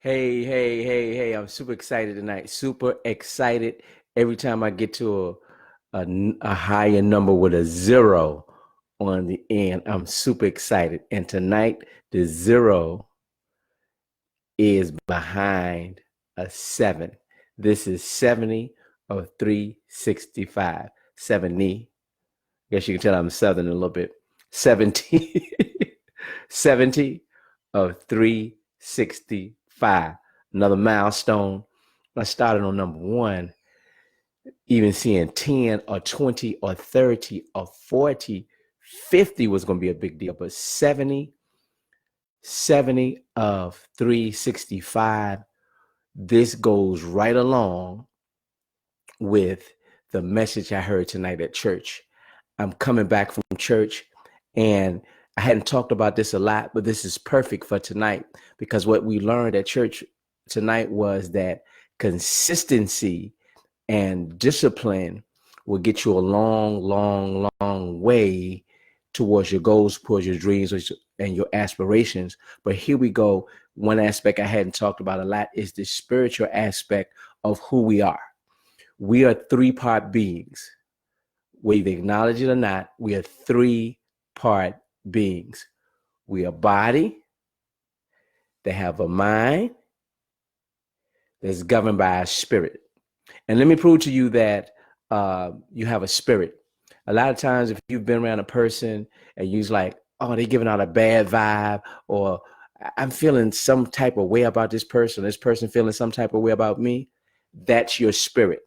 Hey, I'm super excited tonight. Super excited every time I get to a higher number with a zero on the end. I'm super excited. And tonight, the zero is behind a seven. This is 70 of 365. 70. Guess you can tell I'm Southern a little bit. 70. 70 of 365. Another milestone. I started on number one, even seeing 10 or 20 or 30 or 40, 50 was going to be a big deal. But 70 of 365, this goes right along with the message I heard tonight at church. I'm coming back from church, and I hadn't talked about this a lot, but this is perfect for tonight, because what we learned at church tonight was that consistency and discipline will get you a long way towards your goals, towards your dreams, and your aspirations. But here we go. One aspect I hadn't talked about a lot is the spiritual aspect of who we are. We are three-part beings. Whether you acknowledge it or not, we are three-part beings. We are body that have a mind that's governed by a spirit. And let me prove to you that you have a spirit. A lot of times, if you've been around a person and you're like, oh, they're giving out a bad vibe, or I'm feeling some type of way about this person feeling some type of way about me, that's your spirit.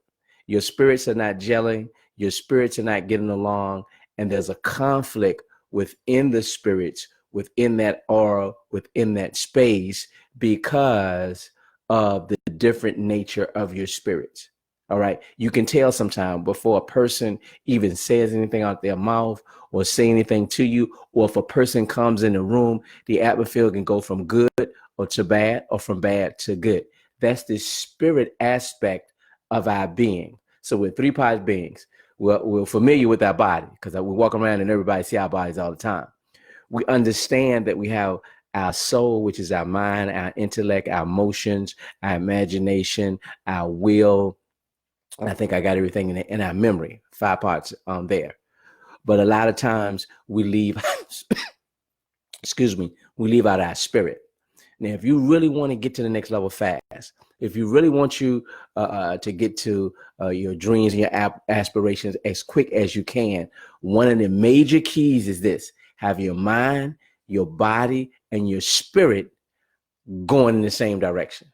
Your spirits are not gelling. Your spirits are not getting along. And there's a conflict within the spirits, within that aura, within that space, because of the different nature of your spirits. All right. You can tell sometime before a person even says anything out their mouth or say anything to you, or if a person comes in the room, the atmosphere can go from good or to bad, or from bad to good. That's the spirit aspect of our being. So we're three-part beings. We're familiar with our body because we walk around and everybody see our bodies all the time. We understand that we have our soul, which is our mind, our intellect, our emotions, our imagination, our will. And I think I got everything in our memory, 5 parts there. But a lot of times we leave, we leave out our spirit. Now, if you really want to get to the next level fast, if you really want you to get to your dreams and your aspirations as quick as you can, one of the major keys is this: have your mind, your body, and your spirit going in the same direction.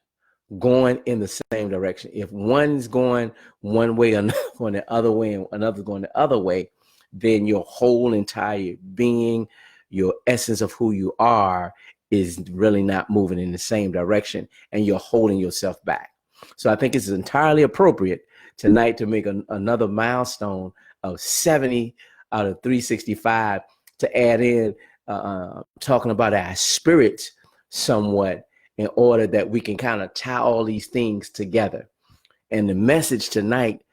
Going in the same direction. If one's going one way, another going the other way, and another's going the other way, then your whole entire being, your essence of who you are, is really not moving in the same direction, and you're holding yourself back. So I think it's entirely appropriate tonight to make another milestone of 70 out of 365 to add in talking about our spirits somewhat, in order that we can kind of tie all these things together. And the message tonight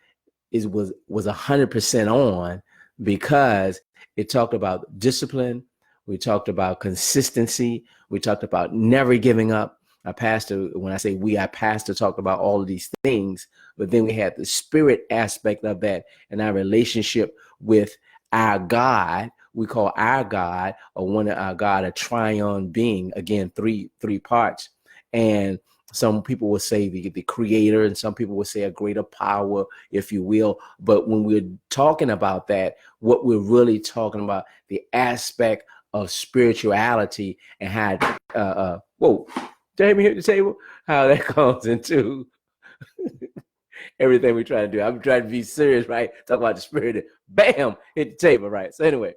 was 100% on, because it talked about discipline. We talked about consistency. We talked about never giving up. Our pastor, when I say we, our pastor talked about all of these things, but then we had the spirit aspect of that and our relationship with our God. We call our God, or one of our God, a triune being. Again, three parts. And some people will say the creator, and some people will say a greater power, if you will. But when we're talking about that, what we're really talking about, the aspect of spirituality, and how, whoa, Jamie hit the table, how that comes into everything we try to do. I'm trying to be serious, right? Talk about the spirit, and bam, hit the table, right? So anyway,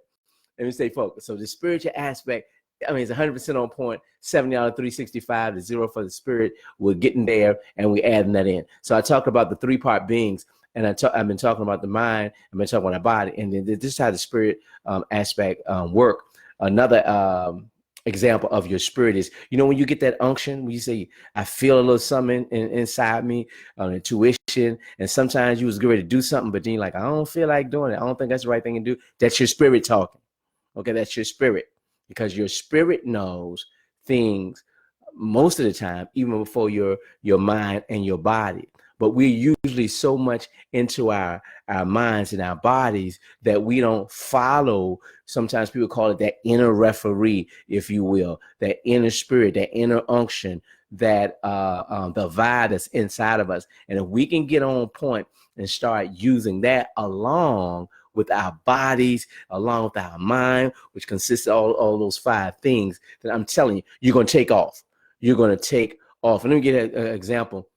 let me stay focused. So the spiritual aspect, I mean, it's 100% on point. 70 out of 365, the zero for the spirit. We're getting there, and we're adding that in. So I talked about the three-part beings, and I've been talking about the mind, I've been talking about the body, and then this is how the spirit aspect work. Another example of your spirit is, when you get that unction, when you say, I feel a little something inside me, intuition, and sometimes you was ready to do something, but then you're like, I don't feel like doing it. I don't think that's the right thing to do. That's your spirit talking. Okay, that's your spirit, because your spirit knows things most of the time, even before your mind and your body. But we're usually so much into our minds and our bodies that we don't follow. Sometimes people call it that inner referee, if you will, that inner spirit, that inner unction, that the vibe that's inside of us. And if we can get on point and start using that along with our bodies, along with our mind, which consists of all those 5 things, that I'm telling you, you're going to take off. You're going to take off. And let me get an example.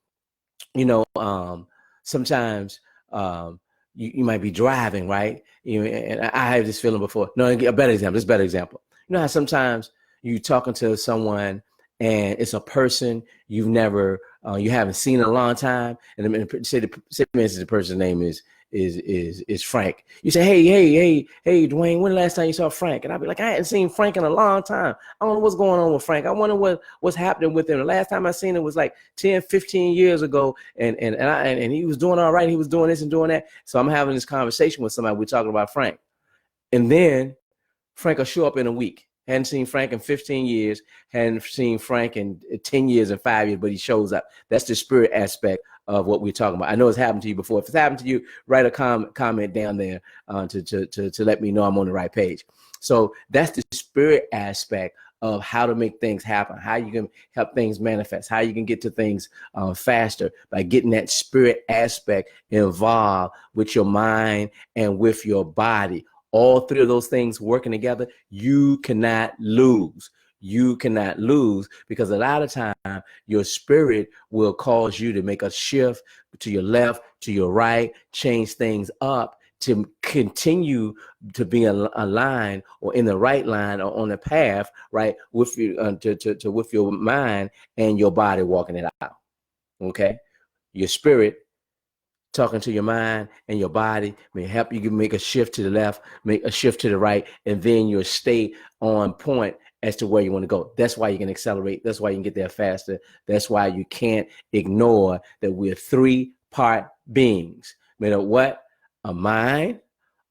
Sometimes you might be driving, right? And I have this feeling before. No, a better example. This better example. You know how sometimes you talking to someone and it's a person you haven't seen in a long time, and say the person's name is Frank. You say, hey, Dwayne, when the last time you saw Frank? And I'll be like, I hadn't seen Frank in a long time. I don't know what's going on with Frank. I wonder what's happening with him. The last time I seen him was like 10, 15 years ago. And he was doing all right. He was doing this and doing that. So I'm having this conversation with somebody. We're talking about Frank. And then Frank will show up in a week. Hadn't seen Frank in 15 years. Hadn't seen Frank in 10 years and 5 years, but he shows up. That's the spirit aspect of what we're talking about. I know it's happened to you before. If it's happened to you, write a comment down there to let me know I'm on the right page. So that's the spirit aspect of how to make things happen, how you can help things manifest, how you can get to things faster by getting that spirit aspect involved with your mind and with your body. All 3 of those things working together, you cannot lose. You cannot lose, because a lot of time your spirit will cause you to make a shift to your left, to your right, change things up to continue to be aligned or in the right line or on the path, right, with you with your mind and your body walking it out. Okay, your spirit talking to your mind and your body may help you make a shift to the left, make a shift to the right, and then you'll stay on point as to where you want to go. That's why you can accelerate. That's why you can get there faster. That's why you can't ignore that we're 3-part beings. You know what? A mind,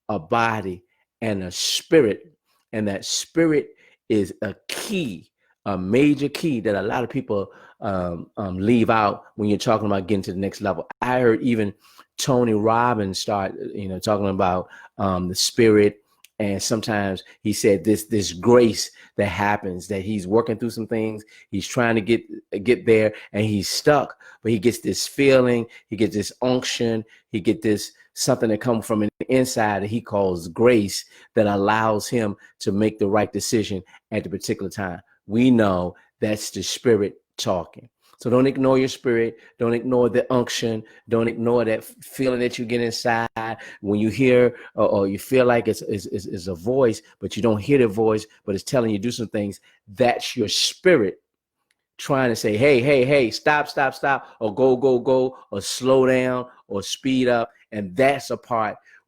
a body, and a spirit. And that spirit is a key, a major key that a lot of people leave out when you're talking about getting to the next level. I heard even Tony Robbins start, talking about the spirit. And sometimes he said this grace that happens, that he's working through some things. He's trying to get there and he's stuck, but he gets this feeling, he gets this unction, he gets this something that comes from an inside that he calls grace that allows him to make the right decision at the particular time. We know that's the spirit talking. So don't ignore your spirit. Don't ignore the unction. Don't ignore that feeling that you get inside when you hear or you feel like it's a voice, but you don't hear the voice, but it's telling you to do some things. That's your spirit trying to say, hey, stop, or go, or slow down, or speed up. And that's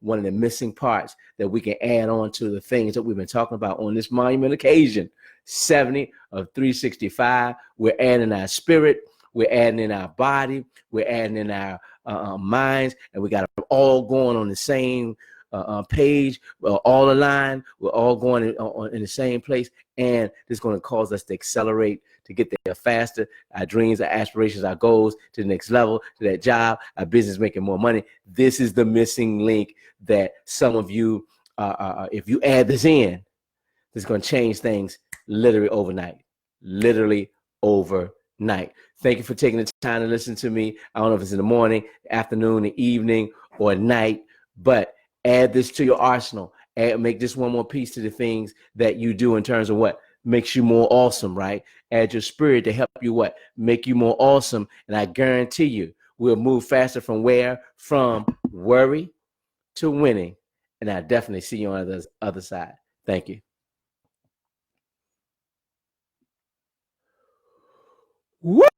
one of the missing parts that we can add on to the things that we've been talking about on this monument occasion. 70 of 365. We're adding our spirit, we're adding in our body, we're adding in our minds, and we got it all going on the same page, all aligned. We're all going in the same place, and this is going to cause us to accelerate, to get there faster. Our dreams, our aspirations, our goals to the next level, to that job, our business making more money. This is the missing link that some of you, if you add this in, this is going to change things literally overnight. Thank you for taking the time to listen to me. I don't know if it's in the morning, afternoon, the evening, or night, but add this to your arsenal. Make this one more piece to the things that you do in terms of what makes you more awesome, right? Add your spirit to help you make you more awesome. And I guarantee you, we'll move faster from worry to winning. And I definitely see you on the other side. Thank you. Woo!